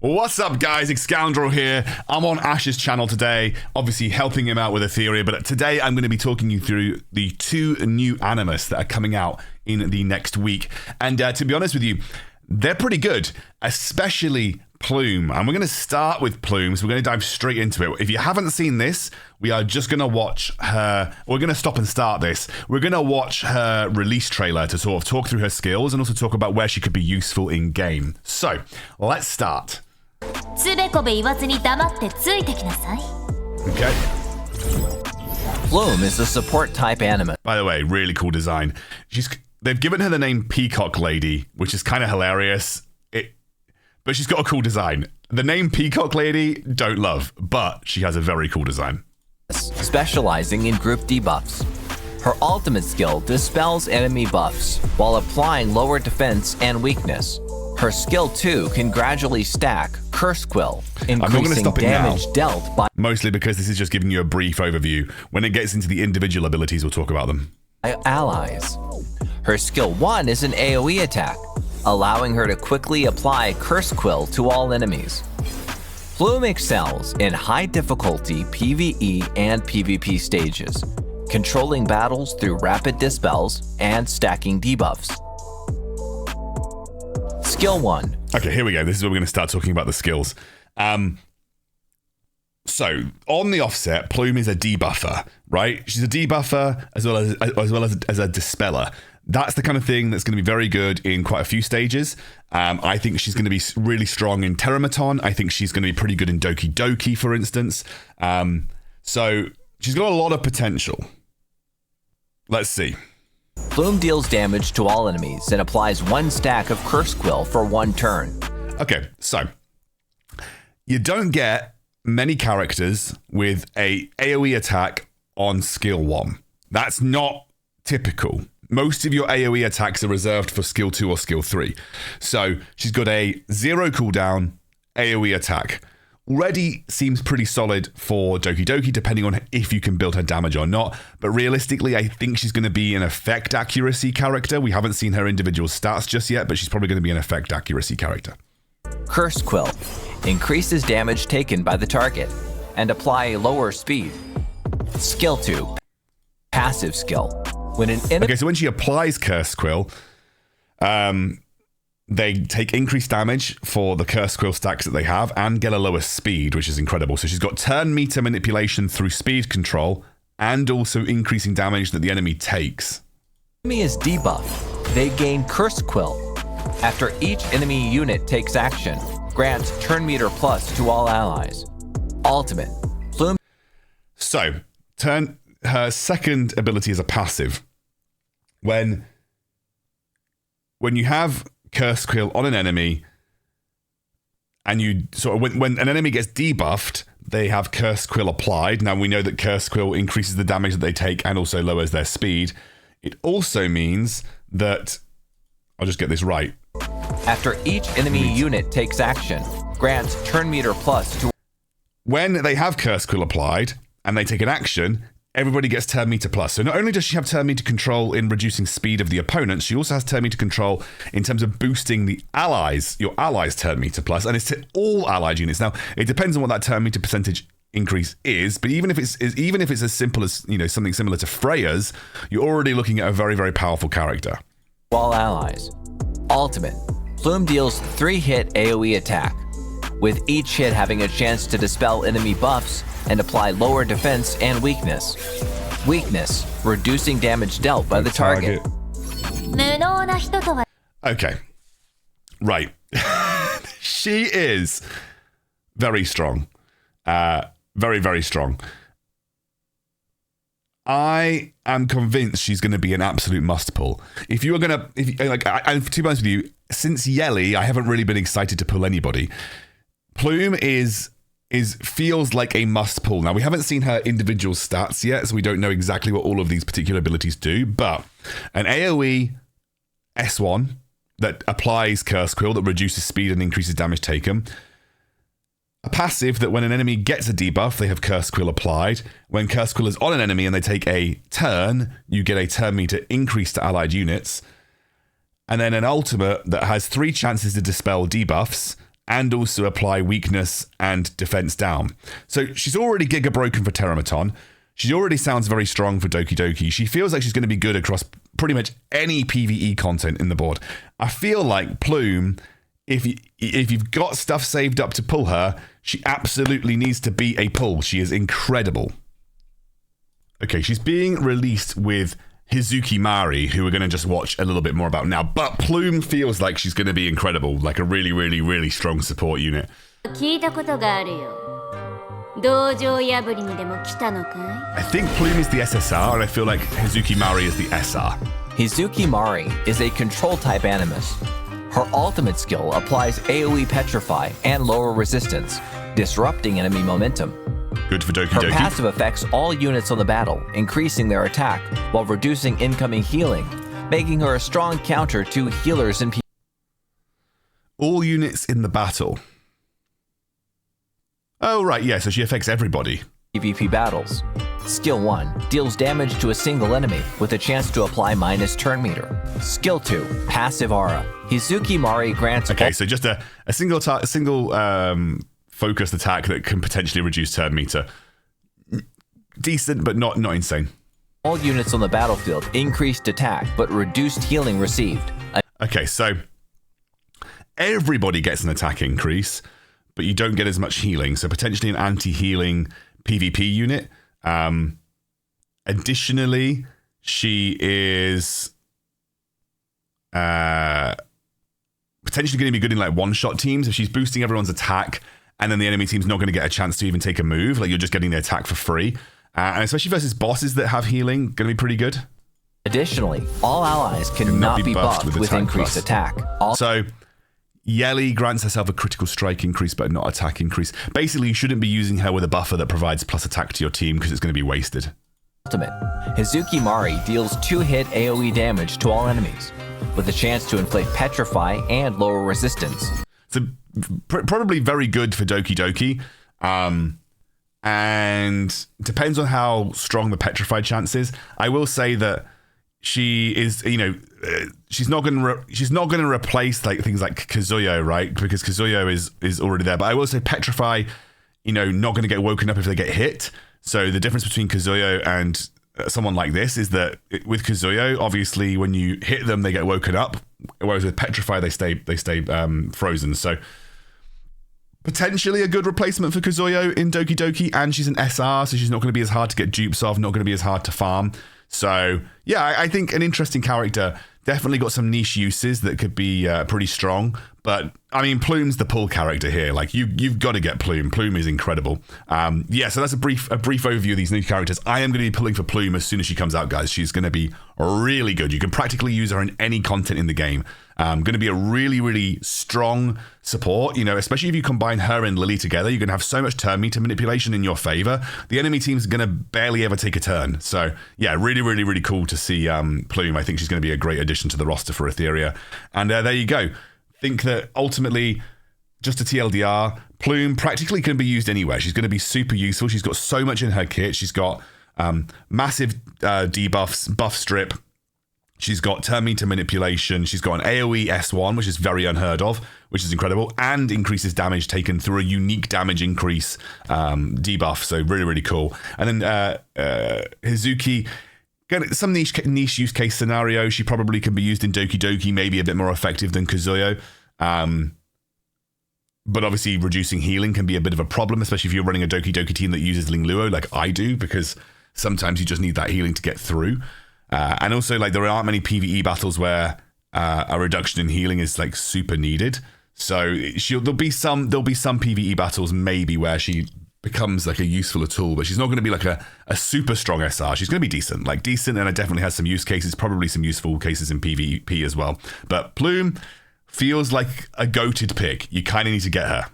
What's up, guys? Excoundrel here. I'm on Ash's channel today, obviously helping him out with Etheria, but today I'm going to be talking you through the 2 new animus that are coming out in the next week. And to be honest with you, they're pretty good, especially Plume. And we're going to start with Plume, so we're going to dive straight into it. If you haven't seen this, we are just going to watch her. We're going to stop and start this. We're going to watch her release trailer to sort of talk through her skills and also talk about where she could be useful in game. So, let's start. Okay. Plume is a support type animus. By the way, really cool design. They've given her the name Peacock Lady, which is kind of hilarious. But she's got a cool design. The name Peacock Lady, don't love, but she has a very cool design. Specializing in group debuffs. Her ultimate skill dispels enemy buffs while applying lower defense and weakness. Her skill 2 can gradually stack Curse Quill, increasing damage dealt by mostly because this is just giving you a brief overview. When it gets into the individual abilities, we'll talk about them. Allies. Her skill 1 is an AoE attack, allowing her to quickly apply Curse Quill to all enemies. Plume excels in high difficulty PvE and PvP stages, controlling battles through rapid dispels and stacking debuffs. Skill 1. Okay, here we go. This is where we're going to start talking about the skills. So, on the offset, Plume is a debuffer, right? She's a debuffer as well as a dispeller. That's the kind of thing that's going to be very good in quite a few stages. I think she's going to be really strong in Terramaton. I think she's going to be pretty good in Doki Doki, for instance. So, she's got a lot of potential. Let's see. Plume deals damage to all enemies and applies 1 stack of Curse Quill for 1 turn. Okay, so you don't get many characters with a AoE attack on skill 1. That's not typical. Most of your AoE attacks are reserved for skill 2 or skill 3. So she's got a 0 cooldown AoE attack. Already seems pretty solid for Doki Doki, depending on if you can build her damage or not. But realistically, I think she's going to be an effect accuracy character. We haven't seen her individual stats just yet, but she's probably going to be an effect accuracy character. Curse Quill increases damage taken by the target and apply a lower speed. Skill 2. Passive skill. When an enemy... Okay, so when she applies Curse Quill, they take increased damage for the Curse Quill stacks that they have and get a lower speed, which is incredible. So she's got turn meter manipulation through speed control and also increasing damage that the enemy takes. Enemy is debuffed. They gain Curse Quill. After each enemy unit takes action, grants turn meter plus to all allies. Ultimate. Plume. So, her second ability is a passive. When you have Curse Quill on an enemy, and you sort of when an enemy gets debuffed, they have Curse Quill applied. Now we know that Curse Quill increases the damage that they take and also lowers their speed. It also means that I'll just get this right. After each enemy unit takes action, grants turn meter plus to... When they have Curse Quill applied and they take an action, everybody gets turn meter plus. So not only does she have turn meter control in reducing speed of the opponent, she also has turn meter control in terms of boosting the allies, your allies' turn meter plus, and it's to all allied units. Now, it depends on what that turn meter percentage increase is, but even if it's as simple as, you know, something similar to Freya's, you're already looking at a very, very powerful character. All allies. Ultimate. Plume deals 3-hit AoE attack, with each hit having a chance to dispel enemy buffs and apply lower defense and weakness. Weakness, reducing damage dealt by the target. Okay. Right. She is very strong. Very, very strong. I am convinced she's going to be an absolute must pull. If you were going to, to be honest with you, since Yelly, I haven't really been excited to pull anybody. Plume feels like a must pull. Now, we haven't seen her individual stats yet, so we don't know exactly what all of these particular abilities do, but an AoE S1 that applies Curse Quill that reduces speed and increases damage taken. A passive that when an enemy gets a debuff, they have Curse Quill applied. When Curse Quill is on an enemy and they take a turn, you get a turn meter increase to allied units. And then an ultimate that has 3 chances to dispel debuffs and also apply weakness and defense down. So she's already Giga broken for Teramaton. She already sounds very strong for Doki Doki. She feels like she's going to be good across pretty much any PvE content in the board. I feel like Plume, if you've got stuff saved up to pull her, she absolutely needs to be a pull. She is incredible. Okay, she's being released with Hizuki Mari, who we're going to just watch a little bit more about now. But Plume feels like she's going to be incredible, like a really, really, really strong support unit. I think Plume is the SSR, and I feel like Hizuki Mari is the SR. Hizuki Mari is a control-type Animus. Her ultimate skill applies AoE Petrify and lower resistance, disrupting enemy momentum. Good for Doki Her Doki. passive affects all units on the battle, increasing their attack while reducing incoming healing, making her a strong counter to healers and all units in the battle. Oh, right, yeah, so she affects everybody. PvP battles. Skill 1 deals damage to a single enemy with a chance to apply minus turn meter. Skill 2, passive aura. Hizuki Mari grants... Okay, so just a single focused attack that can potentially reduce turn meter. Decent, but not insane. All units on the battlefield increased attack, but reduced healing received. Okay, so everybody gets an attack increase, but you don't get as much healing. So potentially an anti-healing PvP unit. Additionally, she is potentially going to be good in like one-shot teams if she's boosting everyone's attack, and then the enemy team's not going to get a chance to even take a move. Like, you're just getting the attack for free. And especially versus bosses that have healing, going to be pretty good. Additionally, all allies cannot be buffed with increased attack. So, Yeli grants herself a critical strike increase, but not attack increase. Basically, you shouldn't be using her with a buffer that provides plus attack to your team because it's going to be wasted. Ultimate. Hizuki Mari deals 2-hit AoE damage to all enemies, with a chance to inflict Petrify and lower resistance. So, probably very good for Doki Doki. And depends on how strong the Petrified chance is. I will say that she is, she's not going to replace like things like Kazuyo, right? Because Kazuyo is already there. But I will say Petrify, not going to get woken up if they get hit. So the difference between Kazuyo and someone like this is that with Kazuyo, obviously when you hit them, they get woken up. Whereas with Petrify, they stay frozen. So potentially a good replacement for Kazuyo in Doki Doki, and she's an SR, so she's not going to be as hard to get dupes off, not going to be as hard to farm. So yeah, I think an interesting character. Definitely got some niche uses that could be pretty strong. But I mean, Plume's the pull character here. Like you've got to get Plume. Plume is incredible. So that's a brief overview of these new characters. I am going to be pulling for Plume as soon as she comes out, guys. She's going to be really good. You can practically use her in any content in the game. Going to be a really, really strong support, especially if you combine her and Lily together. You're going to have so much turn meter manipulation in your favor. The enemy team's going to barely ever take a turn. So yeah, really, really, really cool to see Plume. I think she's going to be a great addition to the roster for Etheria. And there you go. Think that ultimately, just a TLDR, Plume practically can be used anywhere. She's going to be super useful. She's got so much in her kit. She's got massive debuffs, buff strip. She's got turn meter manipulation. She's got an AoE S1, which is very unheard of, which is incredible, and increases damage taken through a unique damage increase debuff. So really, really cool. And then Hizuki, some niche use case scenario. She probably can be used in Doki Doki, maybe a bit more effective than Kazuyo. But obviously reducing healing can be a bit of a problem, especially if you're running a Doki Doki team that uses Lingluo like I do, because sometimes you just need that healing to get through. And also, like, there aren't many PvE battles where a reduction in healing is like super needed. So there'll be some PvE battles maybe where she becomes like a useful tool, but she's not going to be like a super strong SR. She's going to be decent, and it definitely has some use cases, probably some useful cases in PvP as well. But Plume feels like a goated pick. You kind of need to get her.